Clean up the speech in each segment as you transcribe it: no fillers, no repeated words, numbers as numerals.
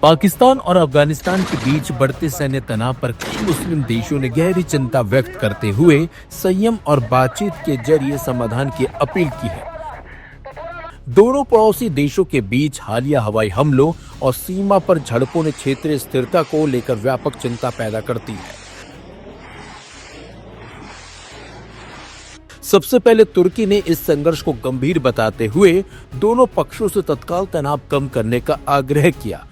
पाकिस्तान और अफगानिस्तान के बीच बढ़ते सैन्य तनाव पर कई मुस्लिम देशों ने गहरी चिंता व्यक्त करते हुए संयम और बातचीत के जरिए समाधान की अपील की है। दोनों पड़ोसी देशों के बीच हालिया हवाई हमलों और सीमा पर झड़पों ने क्षेत्रीय स्थिरता को लेकर व्यापक चिंता पैदा करती है। सबसे पहले तुर्की ने इस संघर्ष को गंभीर बताते हुए दोनों पक्षों से तत्काल तनाव कम करने का आग्रह किया।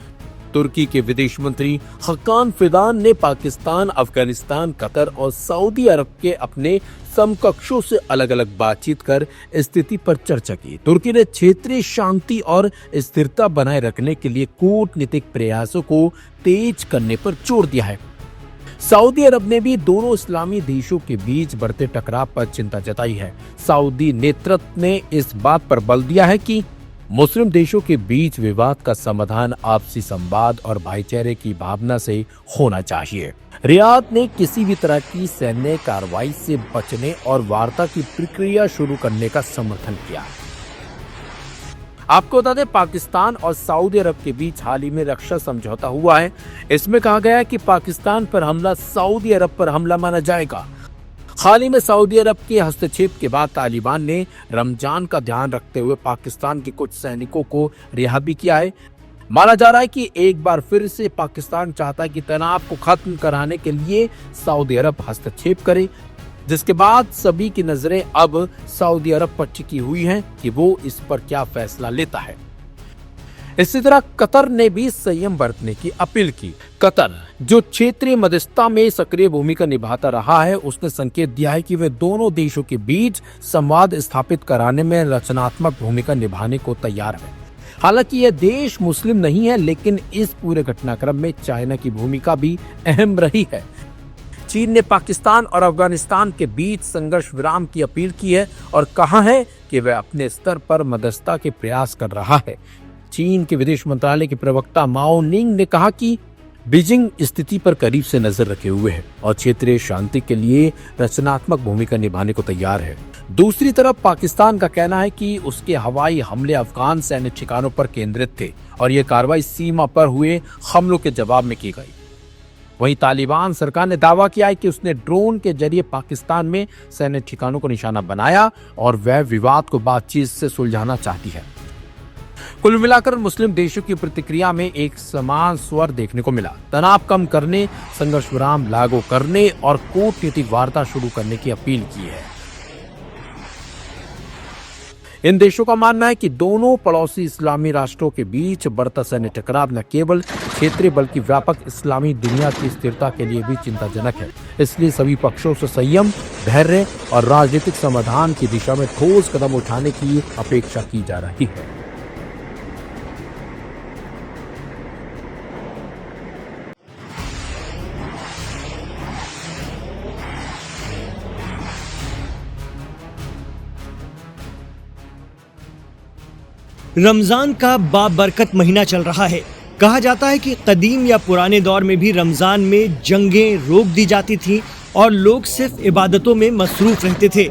तुर्की के विदेश मंत्री हकान फिदान ने पाकिस्तान, अफगानिस्तान, कतर और सऊदी अरब के अपने समकक्षों से अलग अलग बातचीत कर स्थिति पर चर्चा की। तुर्की ने क्षेत्रीय शांति और स्थिरता बनाए रखने के लिए कूटनीतिक प्रयासों को तेज करने पर जोर दिया है। सऊदी अरब ने भी दोनों इस्लामी देशों के बीच बढ़ते टकराव पर चिंता जताई है। सऊदी नेतृत्व ने इस बात पर बल दिया है कि मुस्लिम देशों के बीच विवाद का समाधान आपसी संवाद और भाईचारे की भावना से होना चाहिए। रियाद ने किसी भी तरह की सैन्य कार्रवाई से बचने और वार्ता की प्रक्रिया शुरू करने का समर्थन किया। आपको बता दें, पाकिस्तान और सऊदी अरब के बीच हाल ही में रक्षा समझौता हुआ है। इसमें कहा गया है कि पाकिस्तान पर हमला सऊदी अरब पर हमला माना जाएगा। हाल ही में सऊदी अरब के हस्तक्षेप के बाद तालिबान ने रमजान का ध्यान रखते हुए पाकिस्तान के कुछ सैनिकों को रिहा भी किया है। माना जा रहा है कि एक बार फिर से पाकिस्तान चाहता है कि तनाव को खत्म कराने के लिए सऊदी अरब हस्तक्षेप करे, जिसके बाद सभी की नजरें अब सऊदी अरब पर टिकी हुई हैं कि वो इस पर क्या फैसला लेता है। इसी तरह कतर ने भी संयम बरतने की अपील की। कतर, जो क्षेत्रीय मध्यस्थता में सक्रिय भूमिका निभाता रहा है, उसने संकेत दिया है कि वे दोनों देशों के बीच संवाद स्थापित कराने में रचनात्मक भूमिका निभाने को तैयार है। हालांकि यह देश मुस्लिम नहीं है, लेकिन इस पूरे घटनाक्रम में चाइना की भूमिका भी अहम रही है। चीन ने पाकिस्तान और अफगानिस्तान के बीच संघर्ष विराम की अपील की है और कहा है कि वह अपने स्तर पर मध्यस्थता के प्रयास कर रहा है। चीन के विदेश मंत्रालय के प्रवक्ता माओ निंग ने कहा कि बीजिंग स्थिति पर करीब से नजर रखे हुए है और क्षेत्रीय शांति के लिए रचनात्मक भूमिका निभाने को तैयार है। दूसरी तरफ पाकिस्तान का कहना है कि उसके हवाई हमले अफगान सैन्य ठिकानों पर केंद्रित थे और ये कार्रवाई सीमा पर हुए हमलों के जवाब में की गई। वहीं तालिबान सरकार ने दावा किया है कि उसने ड्रोन के जरिए पाकिस्तान में सैन्य ठिकानों को निशाना बनाया और वह विवाद को बातचीत से सुलझाना चाहती है। कुल मिलाकर मुस्लिम देशों की प्रतिक्रिया में एक समान स्वर देखने को मिला। तनाव कम करने, संघर्ष विराम लागू करने और कूटनीतिक वार्ता शुरू करने की अपील की है। इन देशों का मानना है कि दोनों पड़ोसी इस्लामी राष्ट्रों के बीच बढ़ता सैन्य टकराव न केवल क्षेत्रीय बल्कि व्यापक इस्लामी दुनिया की स्थिरता के लिए भी चिंताजनक है। इसलिए सभी पक्षों से संयम, धैर्य और राजनीतिक समाधान की दिशा में ठोस कदम उठाने की अपेक्षा की जा रही है। रमजान का बाबरकत महीना चल रहा है। कहा जाता है कि कदीम या पुराने दौर में भी रमजान में जंगें रोक दी जाती थीं और लोग सिर्फ इबादतों में मसरूफ रहते थे।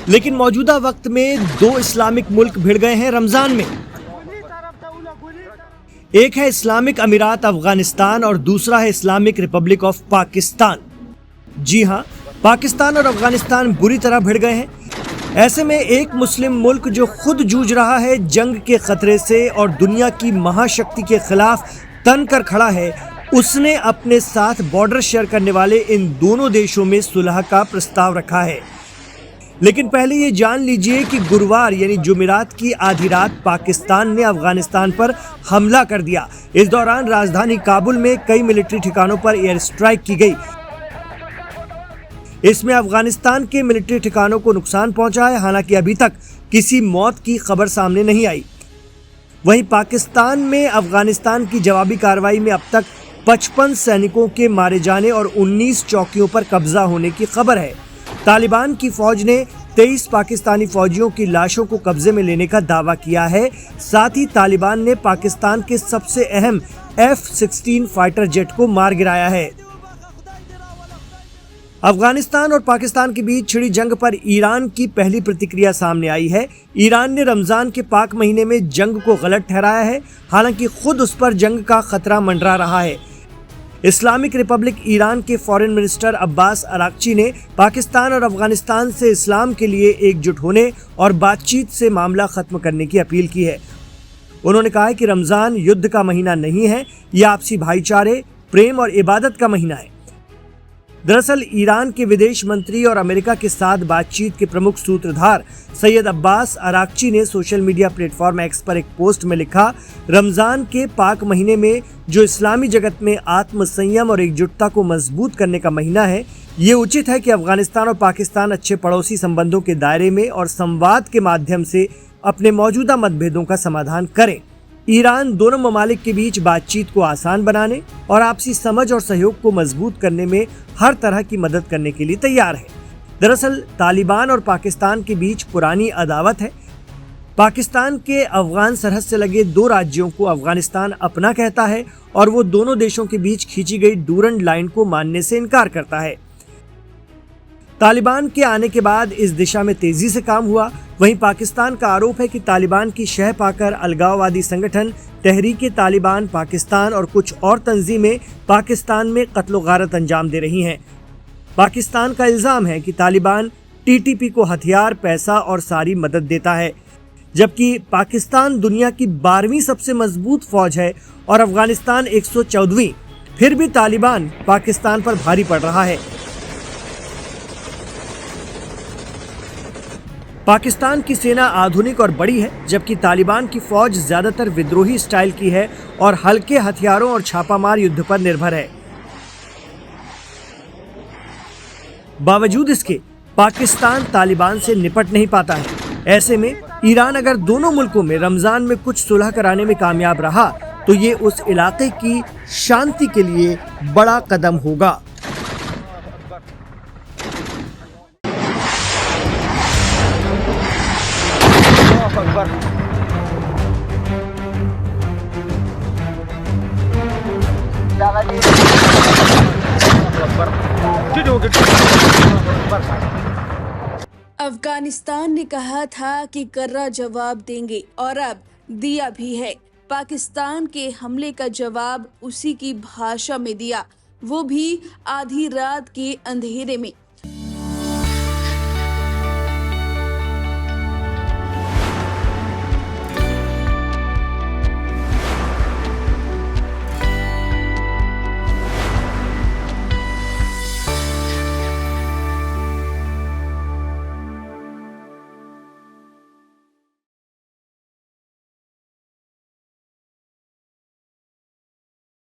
लेकिन मौजूदा वक्त में दो इस्लामिक मुल्क भिड़ गए हैं रमजान में। एक है इस्लामिक अमीरात अफगानिस्तान और दूसरा है इस्लामिक रिपब्लिक ऑफ पाकिस्तान। जी हाँ, पाकिस्तान और अफगानिस्तान बुरी तरह भिड़ गए हैं। ऐसे में एक मुस्लिम मुल्क जो खुद जूझ रहा है जंग के खतरे से और दुनिया की महाशक्ति के खिलाफ तन कर खड़ा है, उसने अपने साथ बॉर्डर शेयर करने वाले इन दोनों देशों में सुलह का प्रस्ताव रखा है। लेकिन पहले ये जान लीजिए कि गुरुवार यानी जुमेरात की आधी रात पाकिस्तान ने अफगानिस्तान पर हमला कर दिया। इस दौरान राजधानी काबुल में कई मिलिट्री ठिकानों पर एयर स्ट्राइक की गई। इसमें अफगानिस्तान के मिलिट्री ठिकानों को नुकसान पहुंचा है। हालांकि अभी तक किसी मौत की खबर सामने नहीं आई। वहीं पाकिस्तान में अफगानिस्तान की जवाबी कार्रवाई में अब तक 55 सैनिकों के मारे जाने और 19 चौकियों पर कब्जा होने की खबर है। तालिबान की फौज ने 23 पाकिस्तानी फौजियों की लाशों को कब्जे में लेने का दावा किया है। साथ ही तालिबान ने पाकिस्तान के सबसे अहम F-16 फाइटर जेट को मार गिराया है। अफगानिस्तान और पाकिस्तान के बीच छिड़ी जंग पर ईरान की पहली प्रतिक्रिया सामने आई है। ईरान ने रमजान के पाक महीने में जंग को गलत ठहराया है, हालांकि खुद उस पर जंग का खतरा मंडरा रहा है। इस्लामिक रिपब्लिक ईरान के फॉरेन मिनिस्टर अब्बास अराक्ची ने पाकिस्तान और अफगानिस्तान से इस्लाम के लिए एकजुट होने और बातचीत से मामला खत्म करने की अपील की है। उन्होंने कहा है कि रमजान युद्ध का महीना नहीं है, यह आपसी भाईचारे, प्रेम और इबादत का महीना है। दरअसल ईरान के विदेश मंत्री और अमेरिका के साथ बातचीत के प्रमुख सूत्रधार सैयद अब्बास अराक्ची ने सोशल मीडिया प्लेटफॉर्म एक्स पर एक पोस्ट में लिखा, रमजान के पाक महीने में जो इस्लामी जगत में आत्म संयम और एकजुटता को मजबूत करने का महीना है, ये उचित है कि अफगानिस्तान और पाकिस्तान अच्छे पड़ोसी संबंधों के दायरे में और संवाद के माध्यम से अपने मौजूदा मतभेदों का समाधान करें। ईरान दोनों ममालिक के बीच बातचीत को आसान बनाने और आपसी समझ और सहयोग को मजबूत करने में हर तरह की मदद करने के लिए तैयार है। दरअसल तालिबान और पाकिस्तान के बीच पुरानी अदावत है। पाकिस्तान के अफगान सरहद से लगे 2 राज्यों को अफगानिस्तान अपना कहता है और वो दोनों देशों के बीच खींची गई डूरंड लाइन को मानने से इनकार करता है। तालिबान के आने के बाद इस दिशा में तेजी से काम हुआ। वहीं पाकिस्तान का आरोप है कि तालिबान की शह पाकर अलगाववादी संगठन तहरीके तालिबान पाकिस्तान और कुछ और तंजीमें पाकिस्तान में कत्ल गारत अंजाम दे रही हैं। पाकिस्तान का इल्जाम है कि तालिबान टीटीपी को हथियार, पैसा और सारी मदद देता है, जबकि पाकिस्तान दुनिया की 12वीं सबसे मजबूत फौज है और अफगानिस्तान 114वीं। फिर भी तालिबान पाकिस्तान पर भारी पड़ रहा है। पाकिस्तान की सेना आधुनिक और बड़ी है, जबकि तालिबान की फौज ज्यादातर विद्रोही स्टाइल की है और हल्के हथियारों और छापामार युद्ध पर निर्भर है। बावजूद इसके पाकिस्तान तालिबान से निपट नहीं पाता है। ऐसे में ईरान अगर दोनों मुल्कों में रमजान में कुछ सुलह कराने में कामयाब रहा तो ये उस इलाके की शांति के लिए बड़ा कदम होगा। अफगानिस्तान ने कहा था कि कर्रा जवाब देंगे और अब दिया भी है। पाकिस्तान के हमले का जवाब उसी की भाषा में दिया, वो भी आधी रात के अंधेरे में।